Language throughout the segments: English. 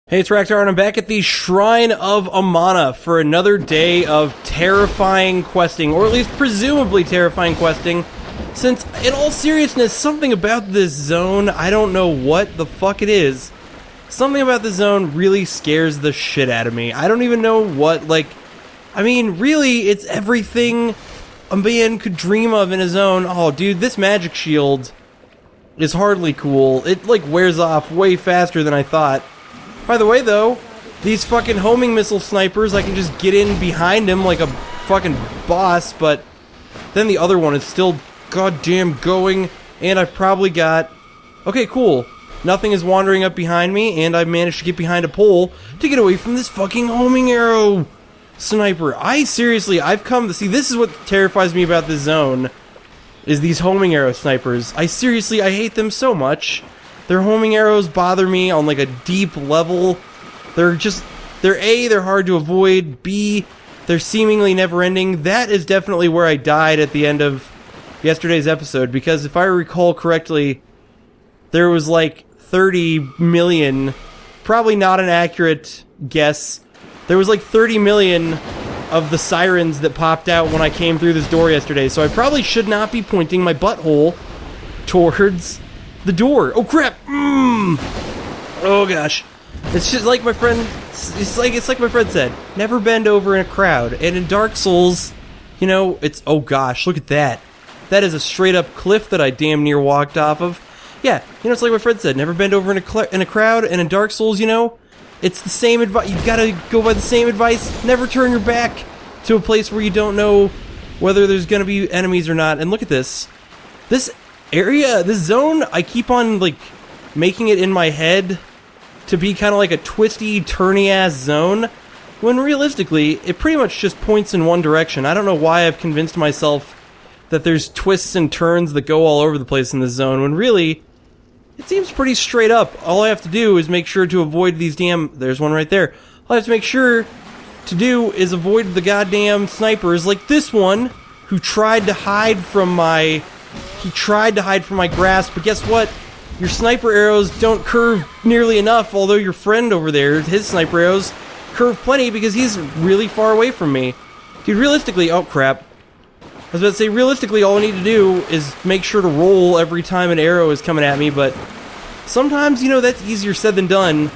Hey, it's Raktar, and I'm back at the Shrine of Amana for another day of terrifying questing, or at least presumably terrifying questing, since, in all seriousness, something about this zone, I don't know what the fuck it is, something about this zone really scares the shit out of me. I don't even know what, really, it's everything a man could dream of in a zone. Oh, dude, this magic shield is hardly cool. It, wears off way faster than I thought. By the way, though, these fucking homing missile snipers, I can just get in behind him like a fucking boss, but then the other one is still goddamn going, and I've probably got... Okay, cool. Nothing is wandering up behind me, and I've managed to get behind a pole to get away from this fucking homing arrow sniper. I've come to see, this is what terrifies me about this zone, is these homing arrow snipers. I hate them so much. Their homing arrows bother me on like a deep level. They're hard to avoid. B, they're seemingly never-ending. That is definitely where I died at the end of yesterday's episode, because if I recall correctly, there was like 30 million, probably not an accurate guess, there was like 30 million of the sirens that popped out when I came through this door yesterday, so I probably should not be pointing my butthole towards the door. Oh crap! Oh gosh. It's just like my friend. It's like my friend said. Never bend over in a crowd. And in Dark Souls, you know, it's oh gosh, look at that. That is a straight up cliff that I damn near walked off of. Yeah, you know, it's like my friend said. Never bend over in a crowd. And in Dark Souls, you know, it's the same advice. You gotta go by the same advice. Never turn your back to a place where you don't know whether there's gonna be enemies or not. And look at this. This area, this zone, I keep on like making it in my head to be kind of like a twisty, turny ass zone, when realistically it pretty much just points in one direction. I don't know why I've convinced myself that there's twists and turns that go all over the place in this zone, when really it seems pretty straight up. All I have to do is make sure to avoid these there's one right there. All I have to make sure to do is avoid the goddamn snipers like this one, who tried to hide from my grasp, but guess what? Your sniper arrows don't curve nearly enough, although your friend over there, his sniper arrows curve plenty because he's really far away from me. Dude, realistically, oh crap. I was about to say, realistically, all I need to do is make sure to roll every time an arrow is coming at me, but sometimes, you know, that's easier said than done.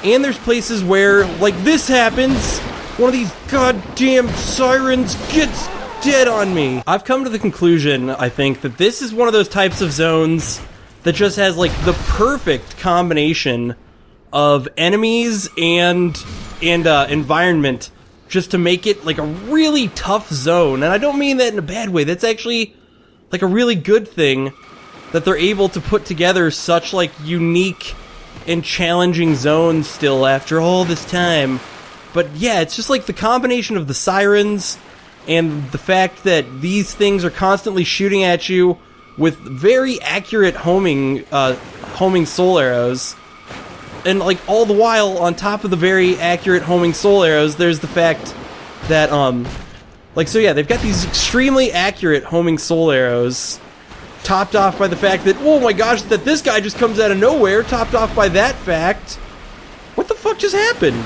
And there's places where, like this happens, one of these goddamn sirens gets dead on me. I've come to the conclusion, I think, that this is one of those types of zones that just has like the perfect combination of enemies and environment, just to make it like a really tough zone. And I don't mean that in a bad way. That's actually like a really good thing, that they're able to put together such like unique and challenging zones still after all this time. But yeah, it's just like the combination of the sirens and the fact that these things are constantly shooting at you with very accurate homing soul arrows. And like all the while, on top of the very accurate homing soul arrows, there's the fact that they've got these extremely accurate homing soul arrows, topped off by the fact that, oh my gosh, that this guy just comes out of nowhere, topped off by that fact. What the fuck just happened?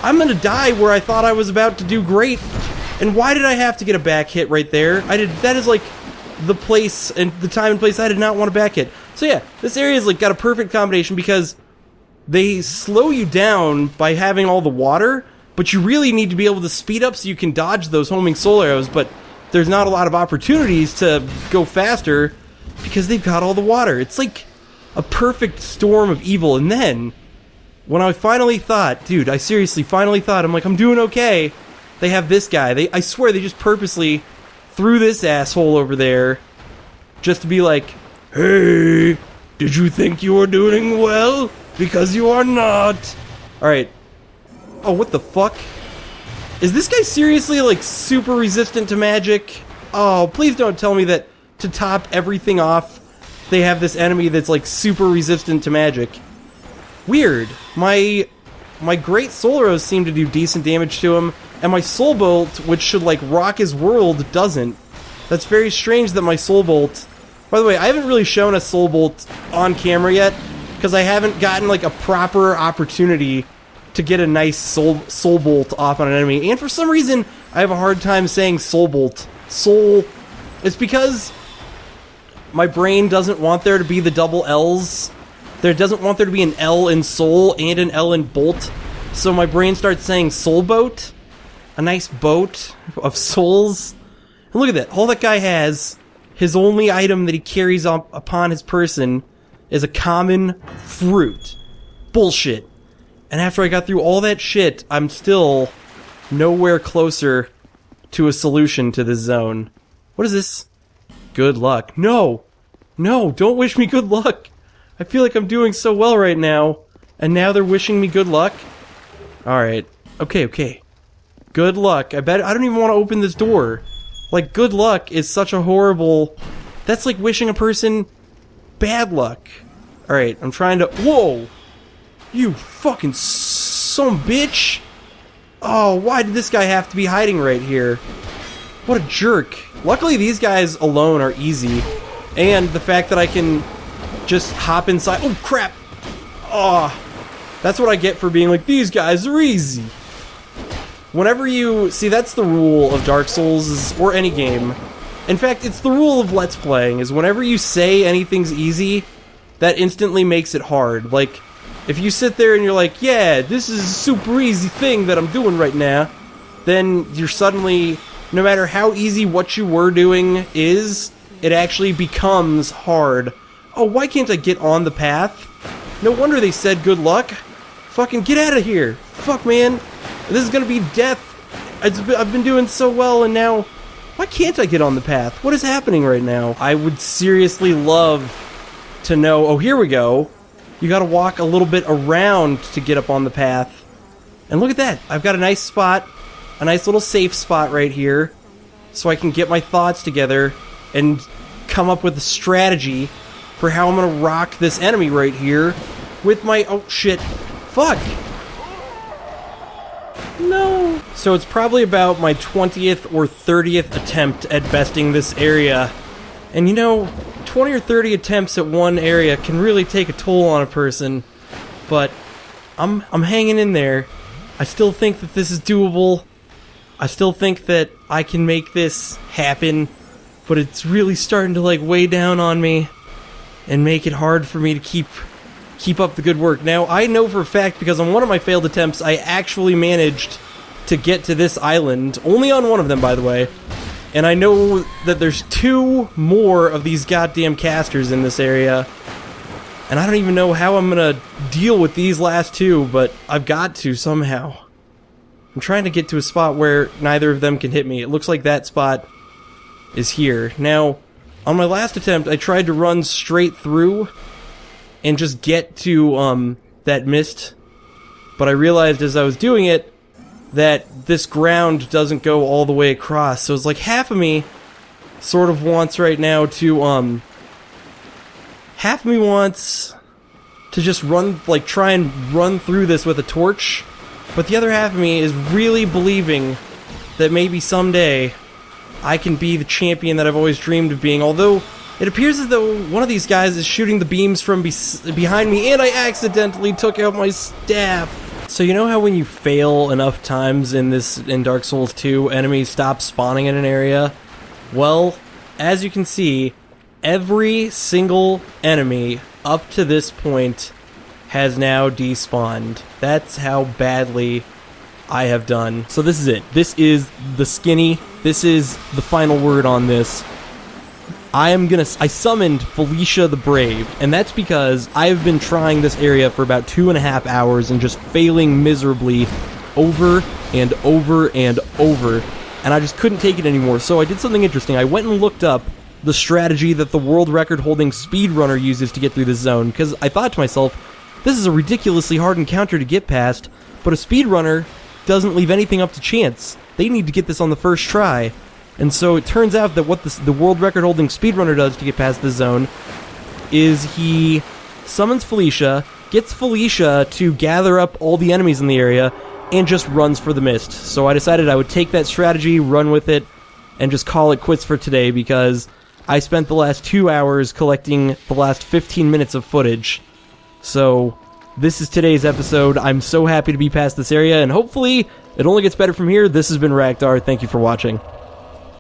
I'm gonna die where I thought I was about to do great. And why did I have to get a back hit right there? That is like the place and the time and place I did not want a back hit. So yeah, this area's like got a perfect combination, because they slow you down by having all the water, but you really need to be able to speed up so you can dodge those homing soul arrows, but there's not a lot of opportunities to go faster because they've got all the water. It's like a perfect storm of evil. And then, when I finally thought, dude, I seriously finally thought, I'm like, I'm doing okay, they have this guy. I swear they just purposely threw this asshole over there just to be like, hey, did you think you were doing well? Because you are not. Alright. Oh, what the fuck? Is this guy seriously, like, super resistant to magic? Oh, please don't tell me that to top everything off, they have this enemy that's, like, super resistant to magic. Weird. My great soul arrows seem to do decent damage to him, and my soul bolt, which should like rock his world, doesn't. That's very strange that my soul bolt... By the way, I haven't really shown a soul bolt on camera yet, because I haven't gotten like a proper opportunity to get a nice soul bolt off on an enemy. And for some reason, I have a hard time saying soul bolt. Soul... It's because my brain doesn't want there to be the double L's. There doesn't want there to be an L in soul and an L in bolt. So my brain starts saying soul boat. A nice boat of souls. And look at that. All that guy has, his only item that he carries upon his person is a common fruit. Bullshit. And after I got through all that shit, I'm still nowhere closer to a solution to this zone. What is this? Good luck. No! No, don't wish me good luck! I feel like I'm doing so well right now, and now they're wishing me good luck? Alright. Okay. Good luck. I don't even want to open this door. Like, good luck is such a horrible... That's like wishing a person bad luck. Alright, I'm trying to... Whoa! You fucking son bitch! Oh, why did this guy have to be hiding right here? What a jerk. Luckily, these guys alone are easy. And the fact that I can just hop inside... Oh, crap! Oh, that's what I get for being like, these guys are easy. Whenever you... See, that's the rule of Dark Souls, or any game. In fact, it's the rule of Let's Playing, is whenever you say anything's easy, that instantly makes it hard. Like, if you sit there and you're like, yeah, this is a super easy thing that I'm doing right now, then you're suddenly... No matter how easy what you were doing is, it actually becomes hard. Oh, why can't I get on the path? No wonder they said good luck. Fucking get out of here. Fuck, man. This is gonna be death. I've been doing so well, and now... Why can't I get on the path? What is happening right now? I would seriously love to know... Oh, here we go. You gotta walk a little bit around to get up on the path. And look at that. I've got a nice spot. A nice little safe spot right here, so I can get my thoughts together and come up with a strategy for how I'm gonna rock this enemy right here with my... Oh, shit. Fuck! No! So it's probably about my 20th or 30th attempt at besting this area. And you know, 20 or 30 attempts at one area can really take a toll on a person. But I'm hanging in there. I still think that this is doable. I still think that I can make this happen, but it's really starting to like weigh down on me and make it hard for me to keep up the good work. Now, I know for a fact, because on one of my failed attempts, I actually managed to get to this island, only on one of them, by the way, and I know that there's 2 more of these goddamn casters in this area, and I don't even know how I'm gonna deal with these last 2, but I've got to somehow. I'm trying to get to a spot where neither of them can hit me. It looks like that spot is here. Now, on my last attempt, I tried to run straight through and just get to that mist, but I realized as I was doing it that this ground doesn't go all the way across. So it's like half of me sort of wants right now to half of me wants to just run, like try and run through this with a torch. But the other half of me is really believing that maybe someday I can be the champion that I've always dreamed of being. Although, it appears as though one of these guys is shooting the beams from behind me, and I accidentally took out my staff. So you know how when you fail enough times in Dark Souls 2, enemies stop spawning in an area? Well, as you can see, every single enemy up to this point has now despawned. That's how badly I have done. So this is it. This is the skinny. This is the final word on this. I summoned Felicia the Brave, and that's because I have been trying this area for about 2.5 hours and just failing miserably over and over and over, and I just couldn't take it anymore. So I did something interesting. I went and looked up the strategy that the world record holding speedrunner uses to get through this zone, because I thought to myself, this is a ridiculously hard encounter to get past, but a speedrunner doesn't leave anything up to chance. They need to get this on the first try. And so it turns out that what the world record holding speedrunner does to get past this zone is he summons Felicia, gets Felicia to gather up all the enemies in the area, and just runs for the mist. So I decided I would take that strategy, run with it, and just call it quits for today, because I spent the last 2 hours collecting the last 15 minutes of footage. So this is today's episode. I'm so happy to be past this area, and hopefully it only gets better from here. This has been Raktar. Thank you for watching.